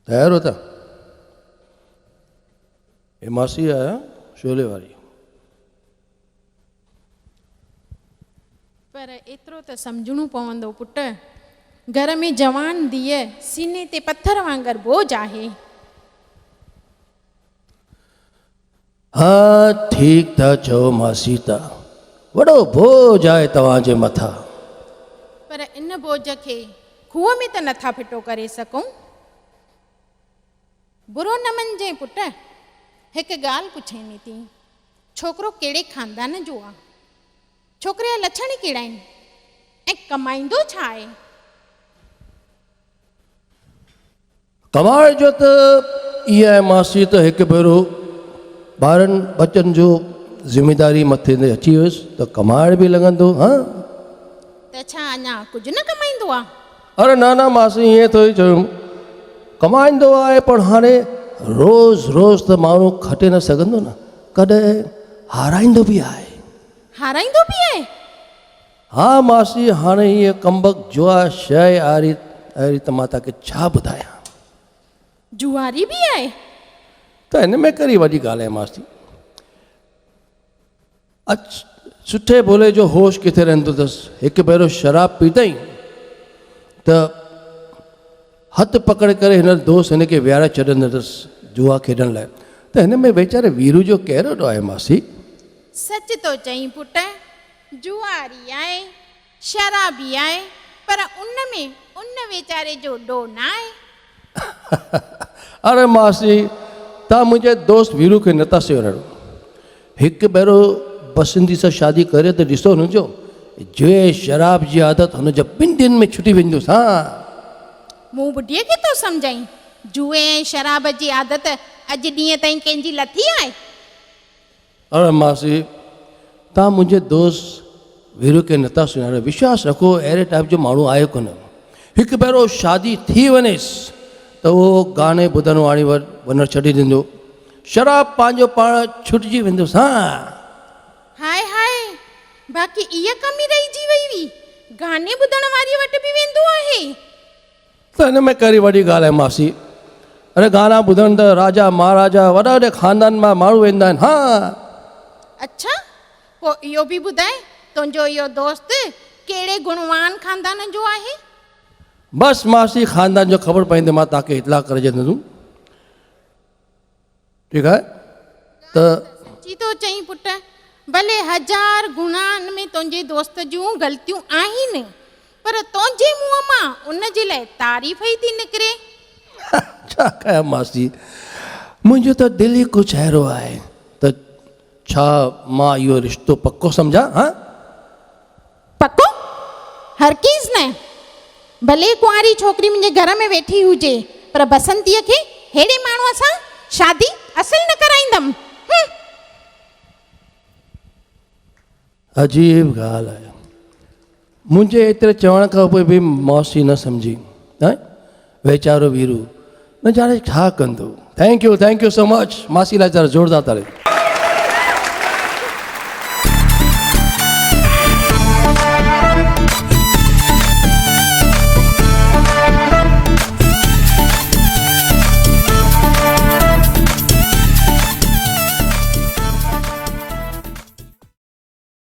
तयार होता ये मासी आया शोले वारी। पर एतिरो त सम्झणो पवंदो पुट, घर में जवान धीअ सीने ते पत्थर वांगर बोझ आहे। हाँ ठीक था चो मासी ता वड़ो बोझ आहे तव्हांजे मथा। पर इन बोझ खे खूह में त नथा फिटो करे सघूं। बुरो न मञिजे पुट, हिकु ॻाल्हि पुछांइ थी, छोकिरो कहिड़े ख़ानदान जो आहे? छोकिरे जा लछण कहिड़ा आहिनि ऐं कमाईंदो छा आहे? कमाइण जो त इहा आहे मासी त हिकु भेरो ॿारनि बचनि जो ज़िमेदारी मथे ते अची वियुसि त कमाइण बि लॻंदो। हाँ त छा अञा कुझु न कमाईंदो आहे? अरे न न मासी ईअं थोरी चयो, कमाईंदो आहे पर हाणे रोज़ रोज़ त माण्हू खटे न सघंदो न, कॾहिं हाराईंदो बि आहे। हाराईंदो बि आहे? हा मासी हाणे हीअ कमबक जुआ शइ अहिड़ी त मां तव्हांखे छा ॿुधायां। जुआरी बि आहे? त हिन में कहिड़ी वॾी ॻाल्हि आहे मासी। सुठे भोले जो होश किथे रहंदो अथसि। हिकु भेरो शराब पीतई त हथु पकड़े करे हिन दोस्त हिनखे विहारे छॾंदो अथसि जुआ खेॾण लाइ। त हिन में वीचारे वीरू जो कहिड़ो ॾोह आहे मासी? सच तो चईं पुट, जुआरी आहे, शराबी आहे, पर उन वीचारे जो ॾोह न आहे। अरे मासी तव्हां मुंहिंजे दोस्त वीरू खे नथा सुञाणो। हिकु भेरो बसंती सां शादी करे त ॾिसो हुनजो जुए शराब जी आदत हुनजो 2 ॾींहंनि में छुटी वेंदुसि। हा मूं बुढीअ खे तो सम्झाई, जुए ऐं शराब जी आदत अॼु ॾींहं ताईं कंहिंजी लथी आहे? अरे मासी तव्हां मुंहिंजे दोस्त वीरू खे नथा सुञाणो। विश्वास रखो अहिड़े टाइप जो माण्हू आहे कोन। हिकु भेरो शादी थी वञेसि त उहो गाने ॿुधण वाणी वञणु छॾे ॾींदो, शराब पंहिंजो पाण छुटिजी वेंदुसि। हा हाय हाय, बाक़ी इहा कमी रहिजी वई हुई, गाने ॿुधण वारी वटि बि वेंदो आहे? त हिन में कहिड़ी वॾी ॻाल्हि आहे मासी। अरे गाना ॿुधण त राजा महाराजा वॾा वॾे ख़ानदान मां माण्हू वेंदा आहिनि। हा अच्छा, पोइ इहो बि ॿुधाए तुंहिंजो इहो दोस्त कहिड़े गुणवान ख़ानदान जो आहे? बसि मासी ख़ानदान जो ख़बर पवंदे मां तव्हांखे इतला करे छॾींदुमि। ठीकु आहे त सची तो चईं पुट, भले 1000 गुनाहनि में तुंहिंजे दोस्त जूं ग़लतियूं आहिनि, पर तुंहिंजे मुंहं मां उन जे लाइ तारीफ़ ई थी निकिरे। छा कयां मासी, मुंहिंजो त दिलि ई कुझु अहिड़ो आहे त छा मां इहो रिश्तो पको सम्झां? हा पको? हरगिज़ न। भले कुंवारी छोकिरी मुंहिंजे घर में वेठी हुजे, पर बसंतीअ खे हेड़े माण्हूअ सां शादी असुल न कराईंदमि। अजीब ॻाल्हि आहे, मुंहिंजे एतिरे चवण खां पोइ बि मौसी न सम्झी। वीचारो वीरू न जाने छा कंदो। थैंक यू सो मच मासी लाइ ज़रा ज़ोरदार तारीफ़।